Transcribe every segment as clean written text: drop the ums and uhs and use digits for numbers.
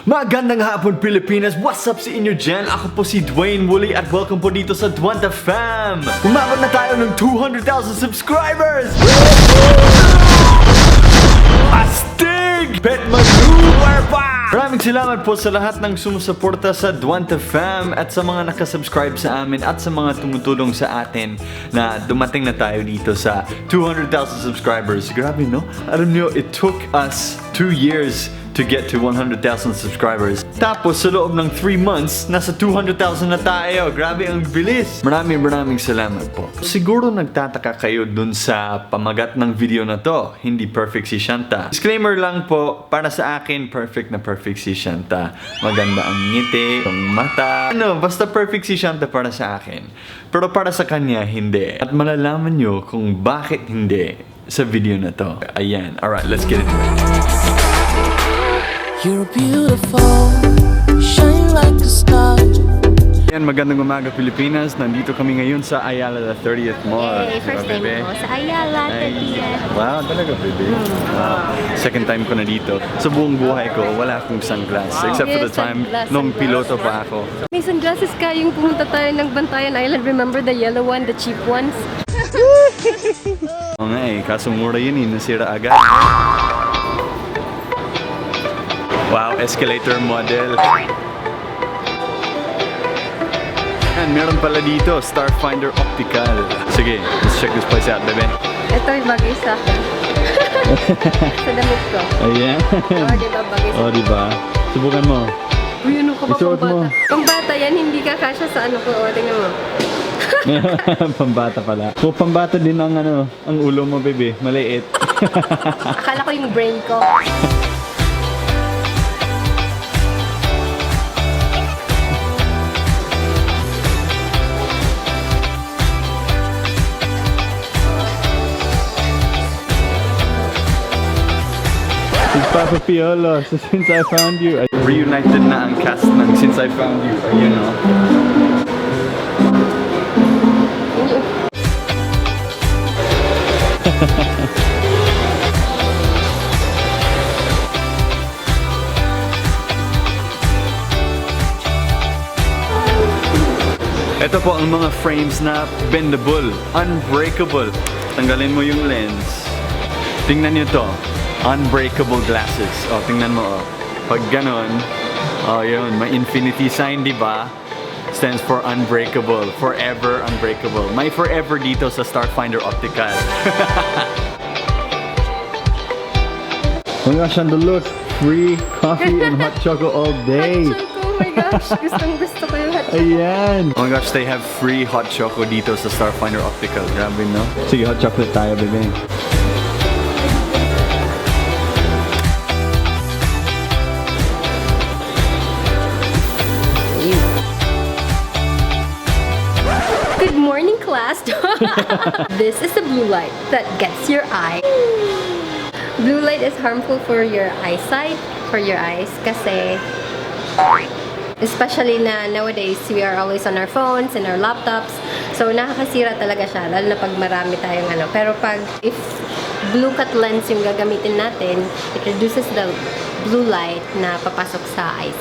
Magandang hapon Pilipinas! What's up sa inyo dyan? Ako po si Dwayne Woolley at welcome po dito sa Dwanta Fam! Umabot na tayo ng 200,000 subscribers! Astig! Bet maneuver pa! Maraming salamat po sa lahat ng sumusuporta sa Dwanta Fam at sa mga nakasubscribe sa amin at sa mga tumutulong sa atin na dumating na tayo dito sa 200,000 subscribers. Grabe no? Alam nyo, it took us 2 years to get to 100,000 subscribers. Tapos sa loob ng 3 months, nasa 200,000 na tayo. Grabe ang bilis. Maraming salamat po. Siguro nagtataka kayo dun sa pamagat ng video na to. Hindi perfect si Shanta. Disclaimer lang po, para sa akin, perfect na perfect si Shanta. Maganda ang ngiti, ang mata. Basta perfect si Shanta para sa akin. Pero para sa kanya, hindi. At malalaman nyo kung bakit hindi sa video na to. Ayan. Alright, let's get into it. You're beautiful, shine like a star. Yan, magandang umaga Pilipinas. Nandito kami ngayon sa Ayala 30th Mall. Yay! First time ko sa Ayala 30th. Wow, talaga baby. Wow. Second time ko na dito. Sa buong buhay ko, wala akong sunglass. Except for the time nung piloto pa ako. May sunglasses ka yung pumunta tayo ng Bantayan Island. Remember the yellow one, the cheap ones? Oo nga eh, kaso mura yun eh. Nasira agad. Wow, escalator model. And meron pala dito, StarFinder Optical. Sige, let's check this place out, baby. Ito yung bagay sa akin. Sa damit ko. Ayan. Oh, diba bagay sa Oh, diba? Subukan mo. Uy, ano ka ba Isuot mo. pambata? Pambata yan, hindi ka kasya sa ano ko. O, tingnan mo. Pambata pala. So, pambata din ang ang ulo mo, baby. Maliit. Akala ko yung brain ko. It's Papa Piolo, so Since I Found You. Reunited na ang cast ng Since I Found You. Ayun o. Ito po ang mga frames na bendable, unbreakable. Tanggalin mo yung lens. Tingnan nyo to. Unbreakable glasses. O, tingnan mo, o. Pag ganon, yun, may infinity sign, di ba? Stands for unbreakable. Forever unbreakable. May forever dito sa StarFinder Optical. Oh my gosh, Shanta, look! Free coffee and hot chocolate all day! Hot choco, oh my gosh! Gusto ko yung hot choco. Ayan! Oh my gosh, they have free hot chocolate dito sa StarFinder Optical. Grabe, no? Sige, hot chocolate tayo, baby. Good morning, class! This is the blue light that gets your eye. Blue light is harmful for your eyesight, for your eyes, kasi especially na nowadays, we are always on our phones and our laptops. So, nakakasira talaga siya, lalo na pag marami tayong Pero pag, if blue cut lens yung gagamitin natin, it reduces the blue light na papasok sa eyes.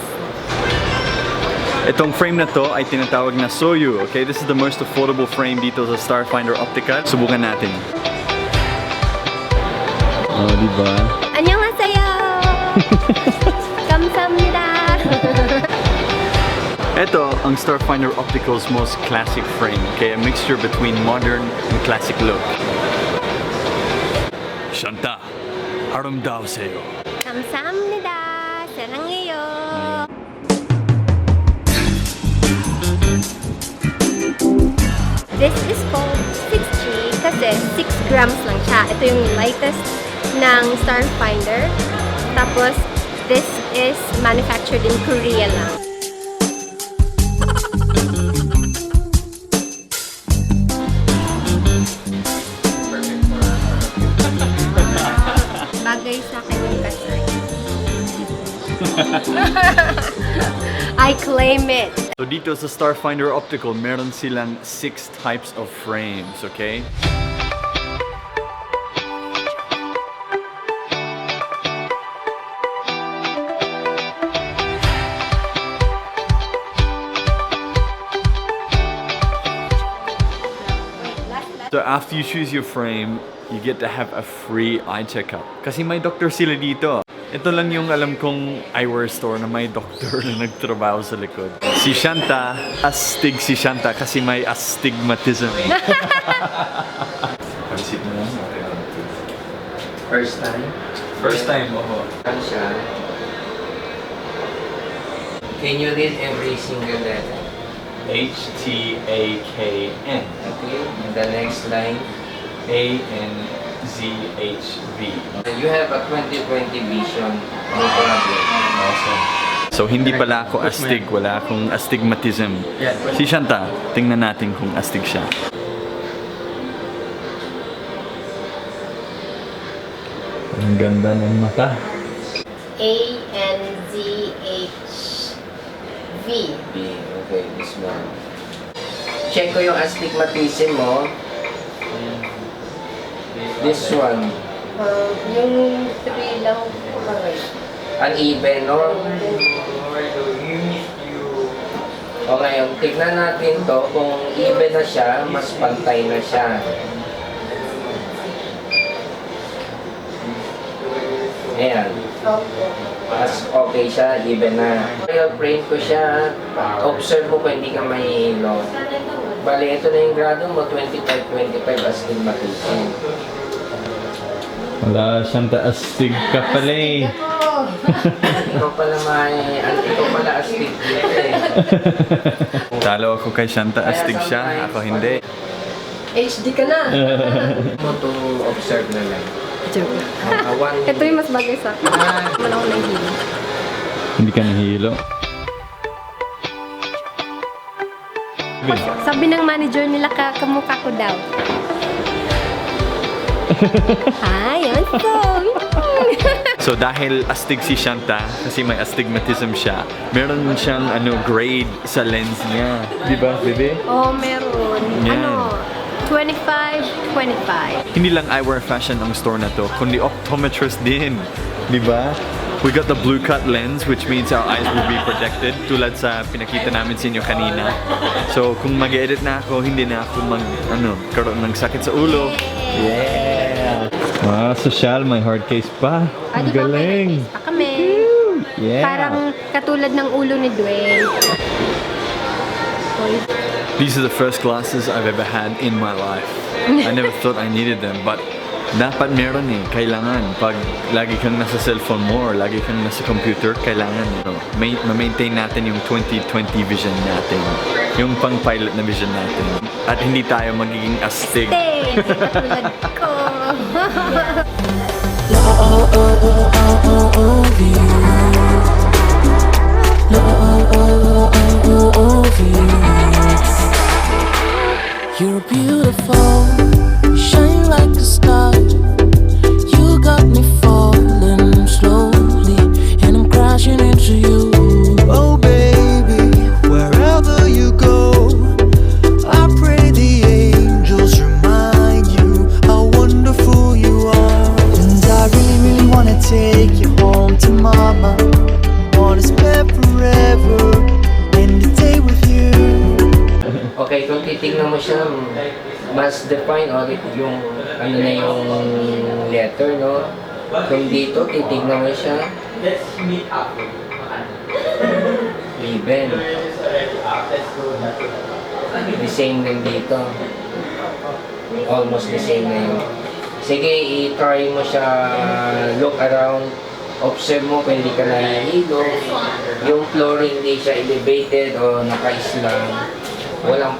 Itong frame na to ay tinatawag na Soyu, okay? This is the most affordable frame dito sa StarFinder Optical. Subukan natin. Oh, diba? Annyeonghaseyo! Kamsahamnida! Ito ang StarFinder Optical's most classic frame, okay? A mixture between modern and classic look. Shanta, aramdaoseyo. 감사합니다. 사랑해요. This is called 6G kasi 6 grams lang siya. Ito yung lightest ng StarFinder. Tapos, this is manufactured in Korea lang. Bagay sa akin yung kasay. I claim it. So dito sa StarFinder Optical, meron silang 6 types of frames, okay? So after you choose your frame, you get to have a free eye checkup. Kasi may doctor sila dito. Ito lang yung alam kong eyewear store na may doctor na nagtrabaho sa likod. Si Shanta, astig si Shanta kasi may astigmatism. Pansit mo lang. First time? First time, oo. Ano siya? Can you read every single letter? H-T-A-K-N. Okay, and the next line. A-N-Z-H-V. You have a 20/20 vision. No problem. Awesome. So, hindi pala ako astig. Wala akong astigmatism. Si Shanta, tingnan natin kung astig siya. Ang ganda ng mata. A-N-Z-H-V. B. Okay, this one. Check ko yung astigmatism mo. This one. Yung 3 lang kumagay. Uneven, no? O ngayon, tignan natin to. Kung even na siya, mas pantay na siya. Ayan. Mas okay siya, even na. Kaya frame ko siya. Observe mo kung hindi ka mahihilo. Bale, ito na yung grado mo, 25/25 astigmatism. Wala, Shanta, astig ka pala eh. Ikaw pala ikaw pala astig dito eh. Talo ako kay Shanta, astig siya. Ako hindi. HD ka na. Mo to observe na lang. Joke. One Ito yung mas bagay sa akin. Wala ko nahihilo. Hindi ka nahihilo. Sabi ng manager nila kamukha ko daw. Ayun po. So dahil astig si Shanta, kasi may astigmatism siya, meron siyang grade sa lens niya. Di ba, bebe? Oh, meron. Yan. 25/25. Hindi lang eyewear fashion ang store na to, kundi optometrist din. Di ba? We got the blue cut lens, which means our eyes will be protected, tulad sa pinakita namin sa inyo kanina. So kung mag-edit na ako, hindi na ako karoon ng sakit sa ulo. Yeah! Wow, social, may hard case pa. Ang galing! Pa kami. Yeah! Parang katulad ng ulo ni Dwayne. These are the first glasses I've ever had in my life. I never thought I needed them, but dapat meron eh. Kailangan. Pag lagi kang nasa cellphone mo or lagi kang nasa computer, kailangan ma-maintain natin yung 20/20 vision natin. Yung pang-pilot na vision natin. At hindi tayo magiging astig. Stay! Katulad ko. You're beautiful, you shine like a star. You got me falling slowly, and I'm crashing into you. Oh baby, wherever you go, I pray the angels remind you how wonderful you are. And I really, really wanna take you home to mama. Wanna spend forever in the day with you. Okay, kung titignan mo siya, mas define yung yung letter, no? Kung dito, titignan mo siya, even. The same din dito. Almost the same na yun. Sige, i-try mo siya, look around, observe mo kung hindi ka nahihilo. Yung flooring hindi siya elevated o naka-islang. Walang